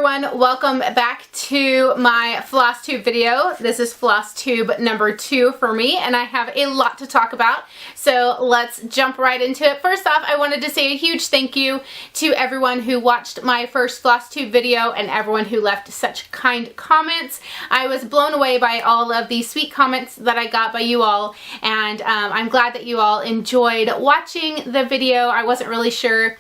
everyone, welcome back to my Flosstube video. This is Flosstube number 2 for me, and I have a lot to talk about, so let's jump right into it. First off, I wanted to say a huge thank you to everyone who watched my first Flosstube video and everyone who left such kind comments. I was blown away by all of the sweet comments that I got by you all, and I'm glad that you all enjoyed watching the video. I wasn't really sure,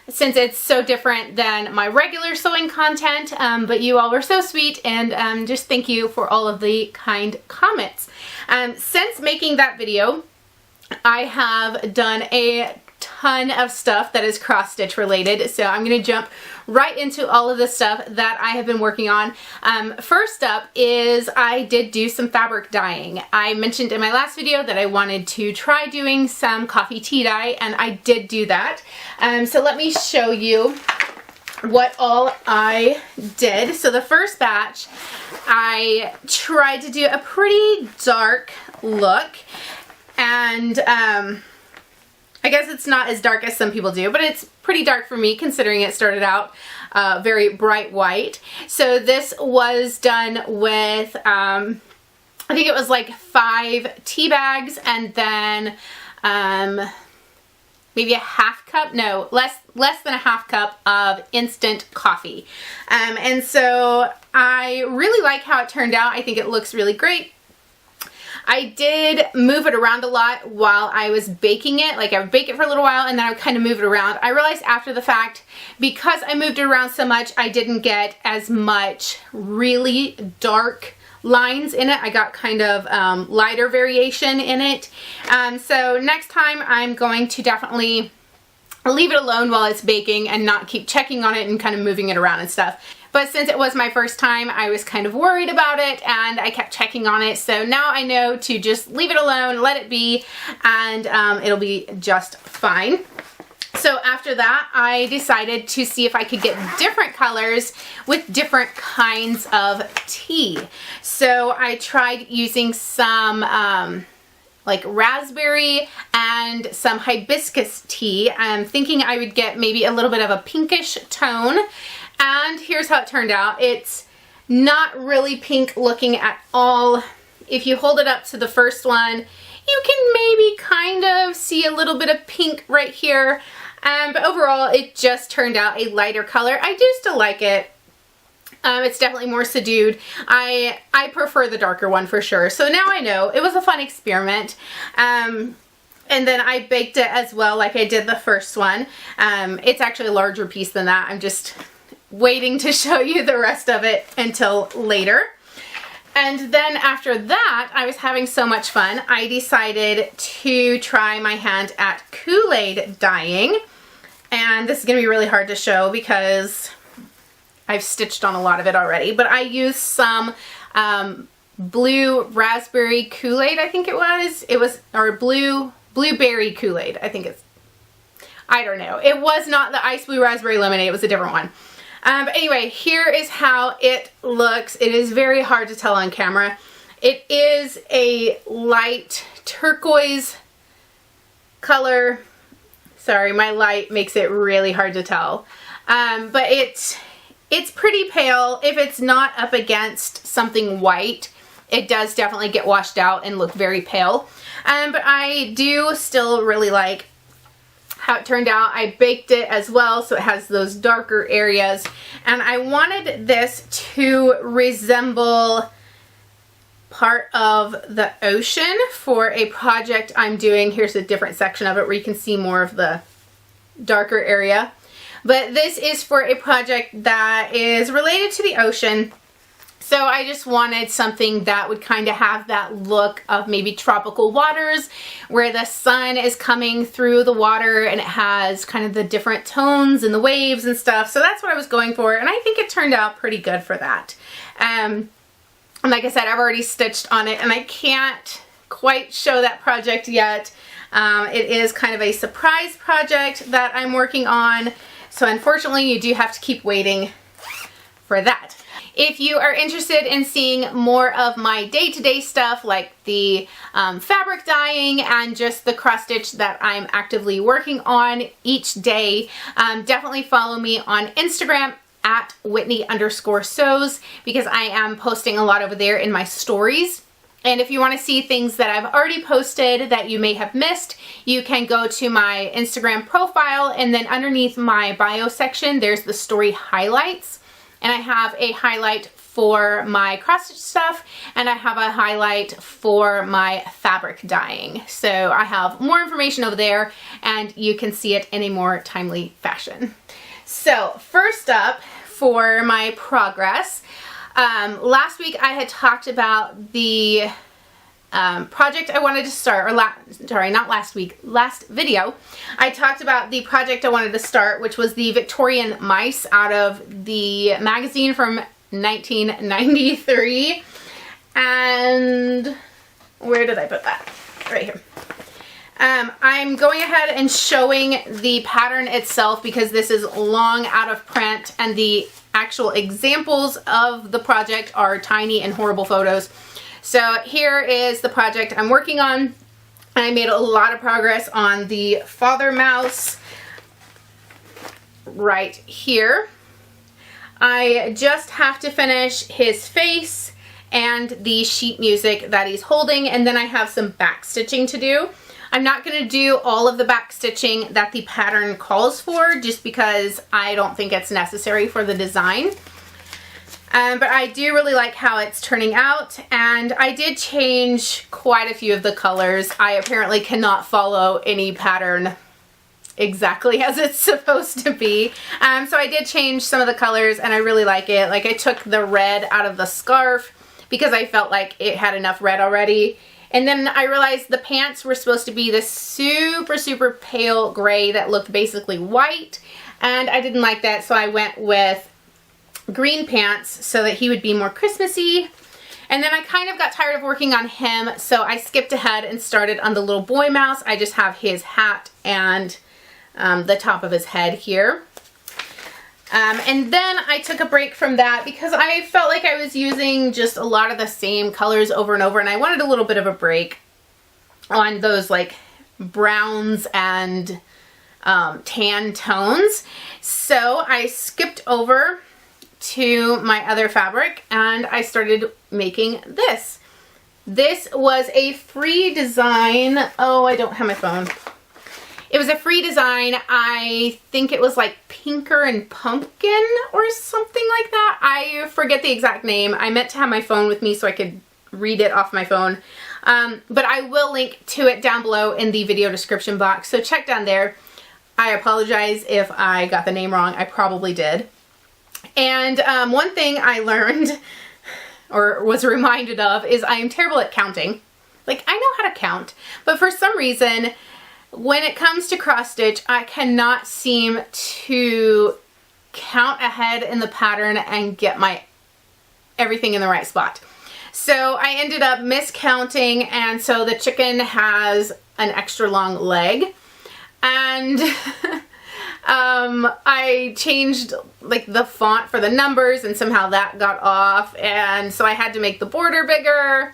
since it's so different than my regular sewing content, but you all were so sweet, and just thank you for all of the kind comments. Since making that video, I have done a ton of stuff that is cross stitch related, so I'm going to jump right into all of the stuff that I have been working on. First up is I did do some fabric dyeing. I mentioned in my last video that I wanted to try doing some coffee tea dye, and I did do that. So let me show you what all I did. So the first batch, I tried to do a pretty dark look, and I guess it's not as dark as some people do, but it's pretty dark for me considering it started out very bright white. So this was done with, I think it was like 5 tea bags and then maybe a half cup, no, less than a half cup of instant coffee. And so I really like how it turned out. I think it looks really great. I did move it around a lot while I was baking it. Like, I would bake it for a little while and then I would kind of move it around. I realized after the fact, because I moved it around so much, I didn't get as much really dark lines in it. I got kind of lighter variation in it. So next time I'm going to definitely leave it alone while it's baking and not keep checking on it and kind of moving it around and stuff. But since it was my first time, I was kind of worried about it and I kept checking on it. So now I know to just leave it alone, let it be, and it'll be just fine. So after that, I decided to see if I could get different colors with different kinds of tea. So I tried using some like raspberry and some hibiscus tea. I'm thinking I would get maybe a little bit of a pinkish tone. And here's how it turned out. It's not really pink looking at all. If you hold it up to the first one, you can maybe kind of see a little bit of pink right here. But overall, it just turned out a lighter color. I do still like it. It's definitely more subdued. I prefer the darker one for sure. So now I know. It was a fun experiment. And then I baked it as well like I did the first one. It's actually a larger piece than that. I'm just waiting to show you the rest of it until later. And then after that, I was having so much fun, I decided to try my hand at Kool-Aid dyeing. And this is going to be really hard to show because I've stitched on a lot of it already. But I used some blue raspberry Kool-Aid, I think it was. Or blueberry Kool-Aid, I think it's. I don't know. It was not the ice blue raspberry lemonade. It was a different one. But anyway, here is how it looks. It is very hard to tell on camera. It is a light turquoise color. Sorry, my light makes it really hard to tell. But it's pretty pale. If it's not up against something white, it does definitely get washed out and look very pale. But I do still really like how it turned out. I baked it as well, so it has those darker areas, and I wanted this to resemble part of the ocean for a project I'm doing. Here's a different section of it where you can see more of the darker area, but this is for a project that is related to the ocean. So I just wanted something that would kind of have that look of maybe tropical waters where the sun is coming through the water and it has kind of the different tones and the waves and stuff. So that's what I was going for, and I think it turned out pretty good for that. And like I said, I've already stitched on it and I can't quite show that project yet. It is kind of a surprise project that I'm working on. So unfortunately, you do have to keep waiting for that. If you are interested in seeing more of my day-to-day stuff like the fabric dyeing and just the cross stitch that I'm actively working on each day, definitely follow me on Instagram at Whitney_Sews because I am posting a lot over there in my stories. And if you want to see things that I've already posted that you may have missed, you can go to my Instagram profile, and then underneath my bio section, there's the story highlights. And I have a highlight for my cross stitch stuff, and I have a highlight for my fabric dyeing. So I have more information over there, and you can see it in a more timely fashion. So first up for my progress, last week I had talked about the project I wanted to start, or not last week, last video, I talked about the project I wanted to start, which was the Victorian mice out of the magazine from 1993. And where did I put that? Right here. I'm going ahead and showing the pattern itself because this is long out of print, and the actual examples of the project are tiny and horrible photos. So here is the project I'm working on. I made a lot of progress on the father mouse right here. I just have to finish his face and the sheet music that he's holding, and then I have some back stitching to do. I'm not going to do all of the back stitching that the pattern calls for just because I don't think it's necessary for the design. But I do really like how it's turning out, and I did change quite a few of the colors. I apparently cannot follow any pattern exactly as it's supposed to be. So I did change some of the colors, and I really like it. Like, I took the red out of the scarf because I felt like it had enough red already. And then I realized the pants were supposed to be this super, super pale gray that looked basically white, and I didn't like that, so I went with green pants so that he would be more Christmassy. And then I kind of got tired of working on him, so I skipped ahead and started on the little boy mouse. I just have his hat and the top of his head here. And then I took a break from that because I felt like I was using just a lot of the same colors over and over, and I wanted a little bit of a break on those like browns and tan tones. So I skipped over to my other fabric and I started making this. This was a free design. Oh, I don't have my phone. It was a free design. I think it was like Pinker and Pumpkin or something like that. I forget the exact name. I meant to have my phone with me so I could read it off my phone. But I will link to it down below in the video description box. So check down there. I apologize if I got the name wrong. I probably did. And one thing I learned or was reminded of is I am terrible at counting. Like, I know how to count, but for some reason, when it comes to cross stitch, I cannot seem to count ahead in the pattern and get my everything in the right spot. So I ended up miscounting, and so the chicken has an extra long leg. And I changed like the font for the numbers, and somehow that got off, and so I had to make the border bigger,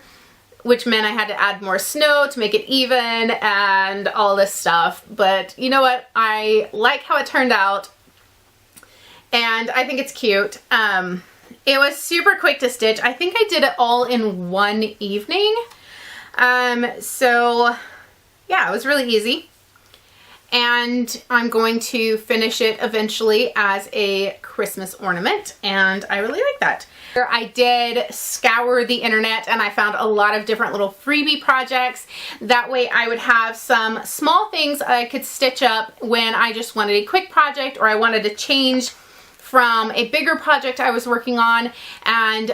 which meant I had to add more snow to make it even and all this stuff. But you know what? I like how it turned out, and I think it's cute. It was super quick to stitch. I think I did it all in one evening. So yeah, it was really easy. And I'm going to finish it eventually as a Christmas ornament, and I really like that. I did scour the internet and I found a lot of different little freebie projects. That way I would have some small things I could stitch up when I just wanted a quick project, or I wanted to change from a bigger project I was working on, and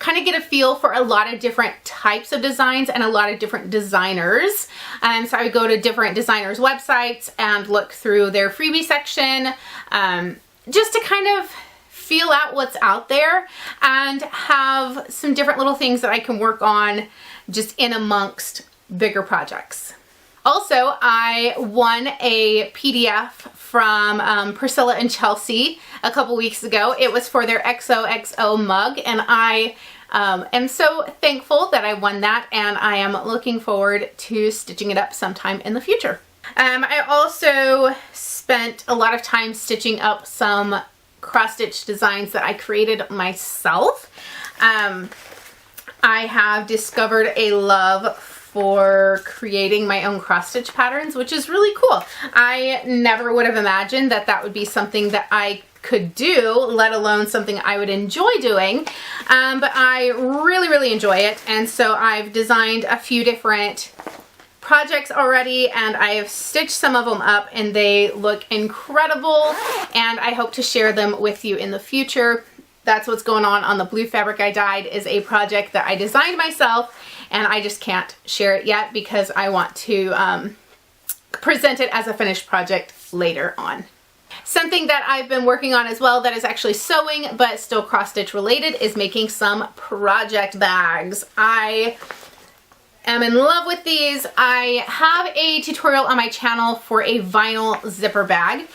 kind of get a feel for a lot of different types of designs and a lot of different designers. So I would go to different designers' websites and look through their freebie section, just to kind of feel out what's out there and have some different little things that I can work on just in amongst bigger projects. Also, I won a PDF from Priscilla and Chelsea a couple weeks ago. It was for their XOXO mug, and I am so thankful that I won that, and I am looking forward to stitching it up sometime in the future. I also spent a lot of time stitching up some cross stitch designs that I created myself. I have discovered a love for creating my own cross stitch patterns, which is really cool. I never would have imagined that that would be something that I could do, let alone something I would enjoy doing, but I really enjoy it. And so I've designed a few different projects already, and I have stitched some of them up, and they look incredible, and I hope to share them with you in the future. That's what's going on the blue fabric I dyed, is a project that I designed myself, and I just can't share it yet because I want to present it as a finished project later on. Something that I've been working on as well that is actually sewing but still cross stitch related is making some project bags. I am in love with these. I have a tutorial on my channel for a vinyl zipper bag.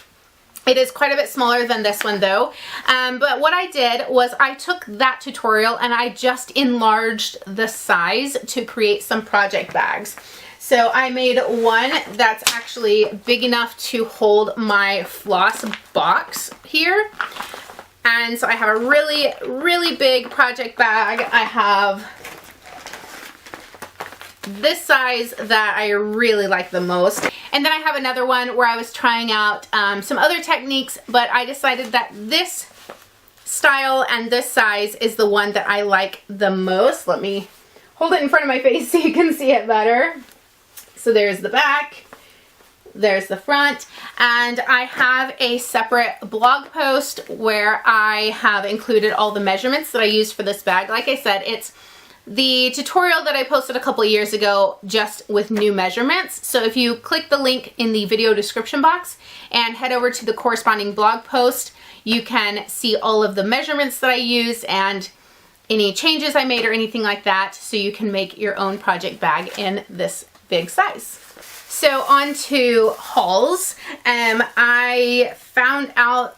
It is quite a bit smaller than this one though, but what I did was I took that tutorial and I just enlarged the size to create some project bags. So I made one that's actually big enough to hold my floss box here. And so I have a really big project bag. I have this size that I really like the most. And then I have another one where I was trying out some other techniques, but I decided that this style and this size is the one that I like the most. Let me hold it in front of my face so you can see it better. So there's the back, there's the front, and I have a separate blog post where I have included all the measurements that I used for this bag. Like I said, it's the tutorial that I posted a couple years ago just with new measurements. So if you click the link in the video description box and head over to the corresponding blog post, you can see all of the measurements that I used and any changes I made or anything like that, so you can make your own project bag in this big size. So on to hauls. I found out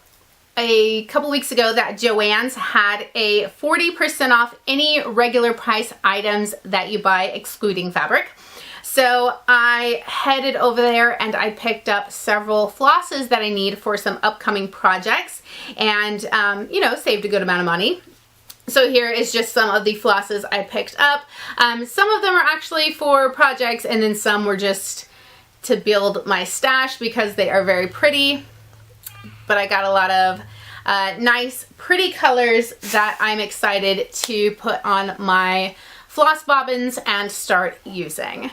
a couple weeks ago that Joann's had a 40% off any regular price items that you buy excluding fabric. So I headed over there and I picked up several flosses that I need for some upcoming projects, and you know, saved a good amount of money. So here is just some of the flosses I picked up. Some of them are actually for projects, and then some were just to build my stash because they are very pretty. But I got a lot of nice, pretty colors that I'm excited to put on my floss bobbins and start using.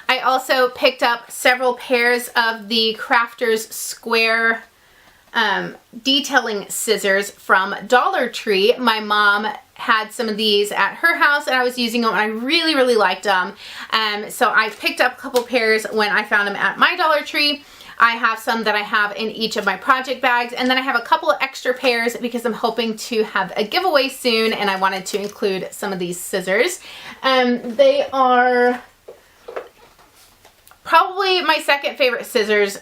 I also picked up several pairs of the Crafters Square detailing scissors from Dollar Tree. My mom had some of these at her house and I was using them and I really liked them. So I picked up a couple pairs when I found them at my Dollar Tree. I have some that I have in each of my project bags, and then I have a couple of extra pairs because I'm hoping to have a giveaway soon and I wanted to include some of these scissors. They are probably my second favorite scissors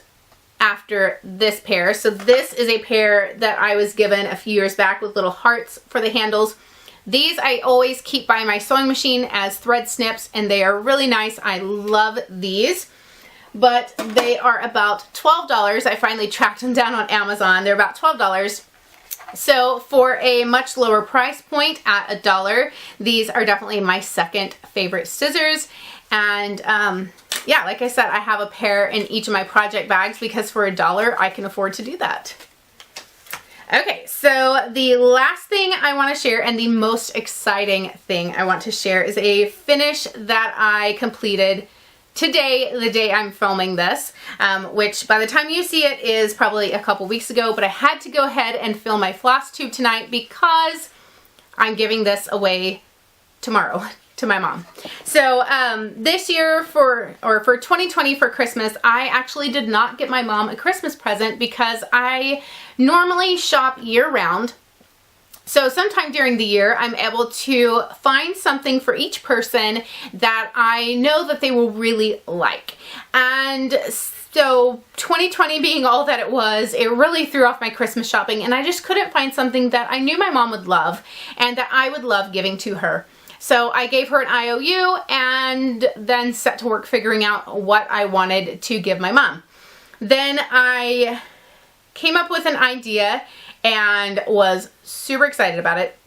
after this pair. So this is a pair that I was given a few years back with little hearts for the handles. These I always keep by my sewing machine as thread snips, and they are really nice. I love these, but they are about $12. I finally tracked them down on Amazon. They're about $12. So for a much lower price point at $1, these are definitely my second favorite scissors. And yeah, like I said, I have a pair in each of my project bags because for $1 I can afford to do that. Okay, so the last thing I want to share, and the most exciting thing I want to share, is a finish that I completed today, the day I'm filming this, which by the time you see it is probably a couple weeks ago, but I had to go ahead and film my Flosstube tonight because I'm giving this away tomorrow to my mom. So this year for 2020 for Christmas, I actually did not get my mom a Christmas present because I normally shop year-round. So sometime during the year, I'm able to find something for each person that I know that they will really like. And so 2020 being all that it was, it really threw off my Christmas shopping, and I just couldn't find something that I knew my mom would love and that I would love giving to her. So I gave her an IOU and then set to work figuring out what I wanted to give my mom. Then I came up with an idea and was super excited about it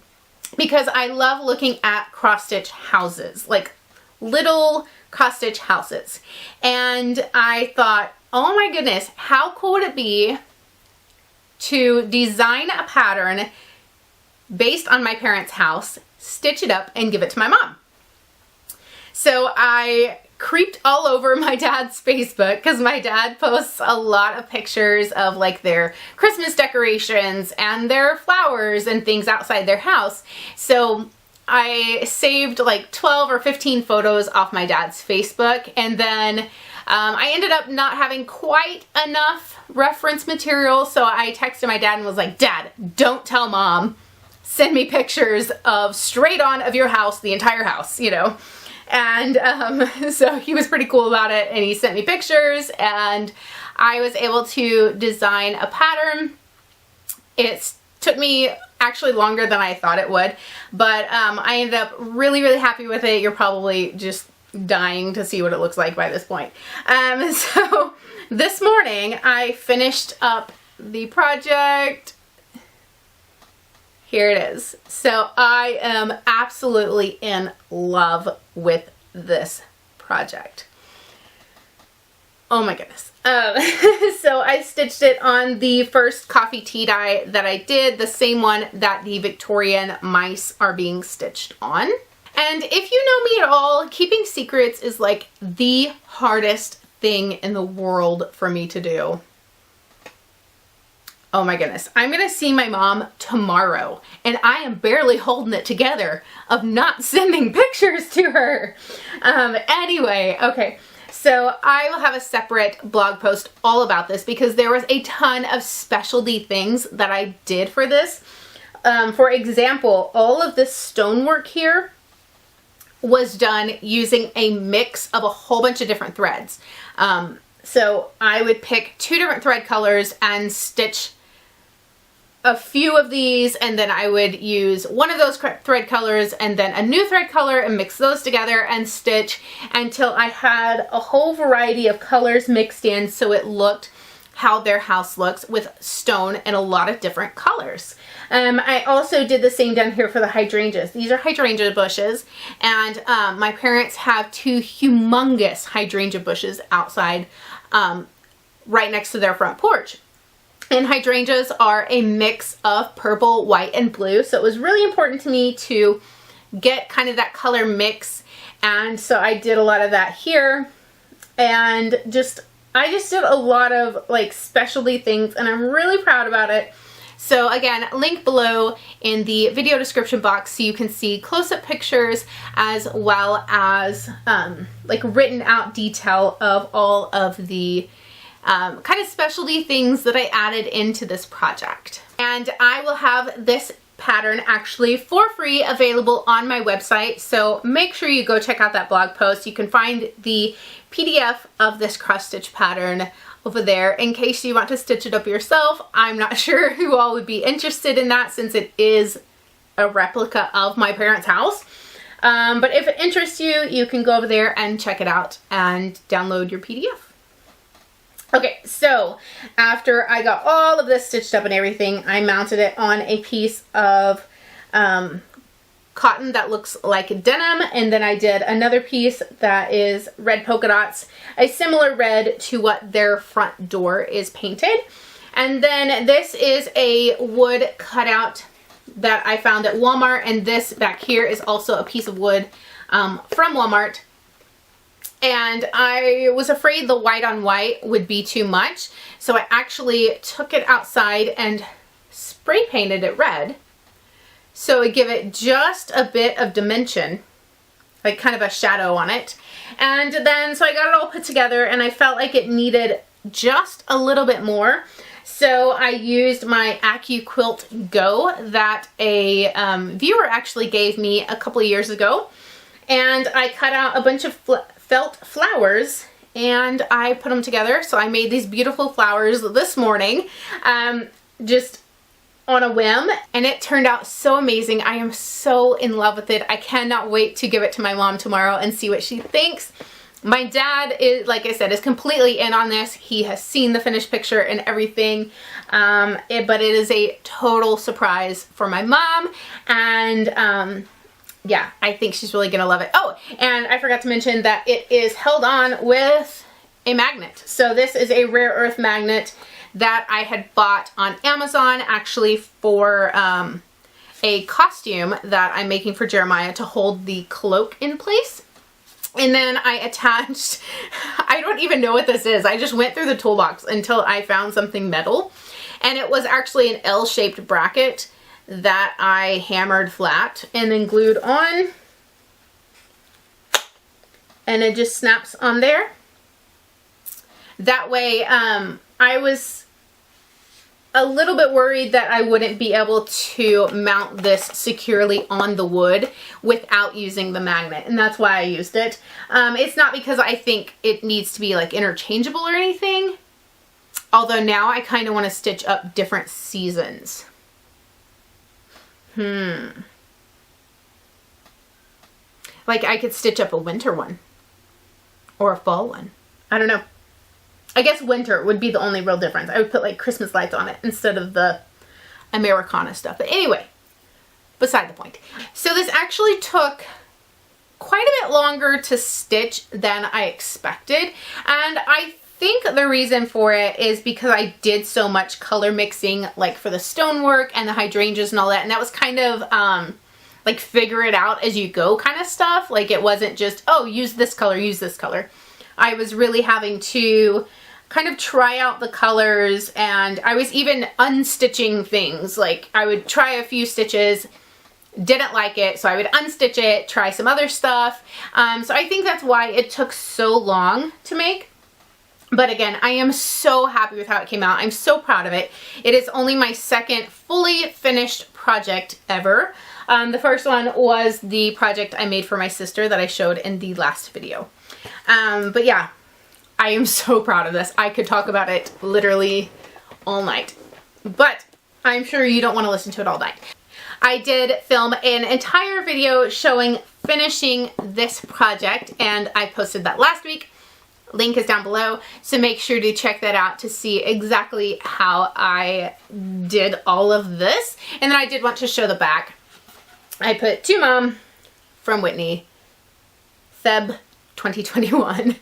because I love looking at cross-stitch houses, like little cross-stitch houses. And I thought, oh my goodness, how cool would it be to design a pattern based on my parents' house, stitch it up, and give it to my mom. So I creeped all over my dad's Facebook because my dad posts a lot of pictures of like their Christmas decorations and their flowers and things outside their house. So I saved like 12 or 15 photos off my dad's Facebook, and then I ended up not having quite enough reference material, so I texted my dad and was like, Dad, don't tell Mom. Send me pictures of straight on of your house, the entire house, you know. And so he was pretty cool about it, and he sent me pictures, and I was able to design a pattern. It took me actually longer than I thought it would, but I ended up really, really happy with it. You're probably just dying to see what it looks like by this point. So this morning I finished up the project. Here it is. So I am absolutely in love with this project. Oh my goodness. So I stitched it on the first coffee tea dye that I did, the same one that the Victorian mice are being stitched on. And if you know me at all, keeping secrets is like the hardest thing in the world for me to do. Oh my goodness. I'm gonna see my mom tomorrow, and I am barely holding it together of not sending pictures to her. Anyway, okay. So I will have a separate blog post all about this because there was a ton of specialty things that I did for this. For example, all of this stonework here was done using a mix of a whole bunch of different threads. So I would pick 2 different thread colors and stitch a few of these, and then I would use one of those thread colors and then a new thread color and mix those together and stitch until I had a whole variety of colors mixed in so it looked how their house looks with stone and a lot of different colors. I also did the same down here for the hydrangeas. These are hydrangea bushes, and my parents have 2 humongous hydrangea bushes outside right next to their front porch. And hydrangeas are a mix of purple, white, and blue, so it was really important to me to get kind of that color mix, and so I did a lot of that here, and I just did a lot of like specialty things, and I'm really proud about it. So again, link below in the video description box so you can see close-up pictures as well as like written out detail of all of the kind of specialty things that I added into this project. And I will have this pattern actually for free available on my website, so make sure you go check out that blog post. You can find the PDF of this cross stitch pattern over there in case you want to stitch it up yourself. I'm not sure who all would be interested in that since it is a replica of my parents' house. But if it interests you, you can go over there and check it out and download your PDF. Okay, so after I got all of this stitched up and everything, I mounted it on a piece of cotton that looks like denim, and then I did another piece that is red polka dots, a similar red to what their front door is painted. And then this is a wood cutout that I found at Walmart, and this back here is also a piece of wood from Walmart. And I was afraid the white on white would be too much, so I actually took it outside and spray painted it red. So it give it just a bit of dimension, like kind of a shadow on it. And then, so I got it all put together, and I felt like it needed just a little bit more. So I used my AccuQuilt Go that a viewer actually gave me a couple of years ago. And I cut out a bunch of felt flowers and I put them together. So I made these beautiful flowers this morning, just on a whim, and it turned out so amazing. I am so in love with it. I cannot wait to give it to my mom tomorrow and see what she thinks. My dad is, like I said, is completely in on this. He has seen the finished picture and everything, but it is a total surprise for my mom, and yeah, I think she's really gonna love it. Oh, and I forgot to mention that it is held on with a magnet. So this is a rare earth magnet that I had bought on Amazon, actually for a costume that I'm making for Jeremiah to hold the cloak in place. And then I attached, I don't even know what this is. I just went through the toolbox until I found something metal. And it was actually an L-shaped bracket that I hammered flat and then glued on. And it just snaps on there. That way, I was a little bit worried that I wouldn't be able to mount this securely on the wood without using the magnet, and that's why I used it. It's not because I think it needs to be like interchangeable or anything, although now I kind of want to stitch up different seasons. Like I could stitch up a winter one or a fall one. I don't know. I guess winter would be the only real difference. I would put like Christmas lights on it instead of the Americana stuff. But anyway, beside the point. So this actually took quite a bit longer to stitch than I expected. And I think the reason for it is because I did so much color mixing, like for the stonework and the hydrangeas and all that. And that was kind of like figure it out as you go kind of stuff. Like it wasn't just, oh, use this color, use this color. I was really having to kind of try out the colors, and I was even unstitching things. Like I would try a few stitches, didn't like it, so I would unstitch it, try some other stuff. So I think that's why it took so long to make. But again, I am so happy with how it came out. I'm so proud of it. It is only my second fully finished project ever. The first one was the project I made for my sister that I showed in the last video. But yeah, I am so proud of this. I could talk about it literally all night, but I'm sure you don't want to listen to it all night. I did film an entire video showing finishing this project, and I posted that last week. Link is down below, so make sure to check that out to see exactly how I did all of this. And then I did want to show the back. I put to Mom from Whitney, Feb 2021,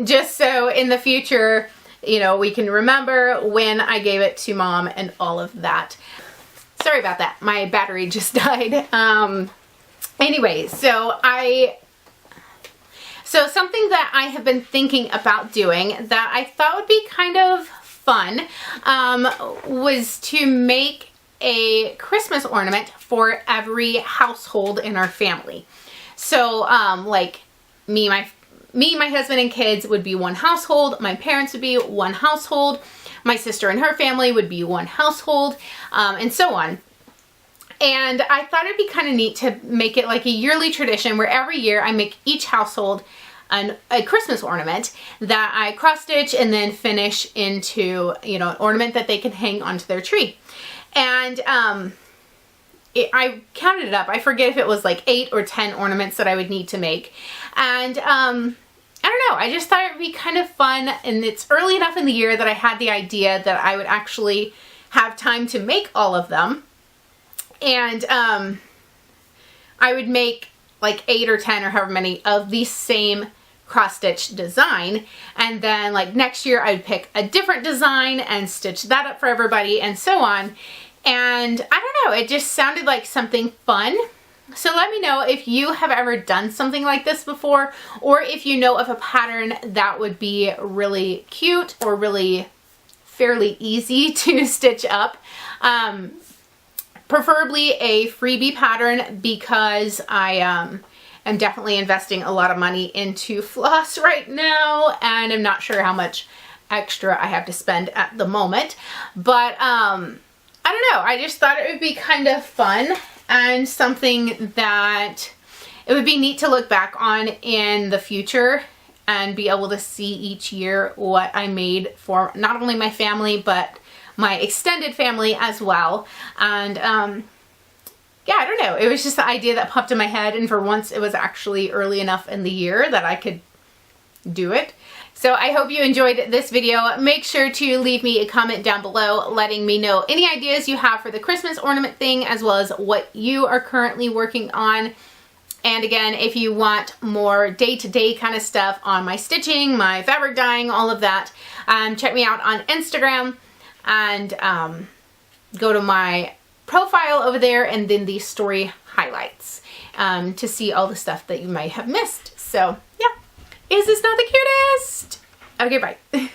just so in the future, you know, we can remember when I gave it to Mom and all of that. Sorry about that. My battery just died. Anyway, so something that I have been thinking about doing that I thought would be kind of fun was to make a Christmas ornament for every household in our family. So like me, my husband and kids would be one household, my parents would be one household, my sister and her family would be one household, and so on. And I thought it'd be kind of neat to make it like a yearly tradition where every year I make each household a Christmas ornament that I cross stitch and then finish into, you know, an ornament that they can hang onto their tree. And I counted it up. I forget if it was like 8 or 10 ornaments that I would need to make. And I don't know, I just thought it would be kind of fun, and it's early enough in the year that I had the idea that I would actually have time to make all of them. And I would make like 8 or 10 or however many of the same cross-stitch design, and then like next year I would pick a different design and stitch that up for everybody, and so on. And I don't know, it just sounded like something fun. So let me know if you have ever done something like this before, or if you know of a pattern that would be really cute or really fairly easy to stitch up. Preferably a freebie pattern, because I am definitely investing a lot of money into floss right now, and I'm not sure how much extra I have to spend at the moment. But I don't know, I just thought it would be kind of fun and something that it would be neat to look back on in the future and be able to see each year what I made for not only my family but my extended family as well. And yeah, I don't know, it was just the idea that popped in my head, and for once it was actually early enough in the year that I could do it. So I hope you enjoyed this video. Make sure to leave me a comment down below letting me know any ideas you have for the Christmas ornament thing, as well as what you are currently working on. And again, if you want more day-to-day kind of stuff on my stitching, my fabric dyeing, all of that, check me out on Instagram and go to my profile over there and then the story highlights to see all the stuff that you might have missed. So yeah, is this not the cutest? Okay, bye.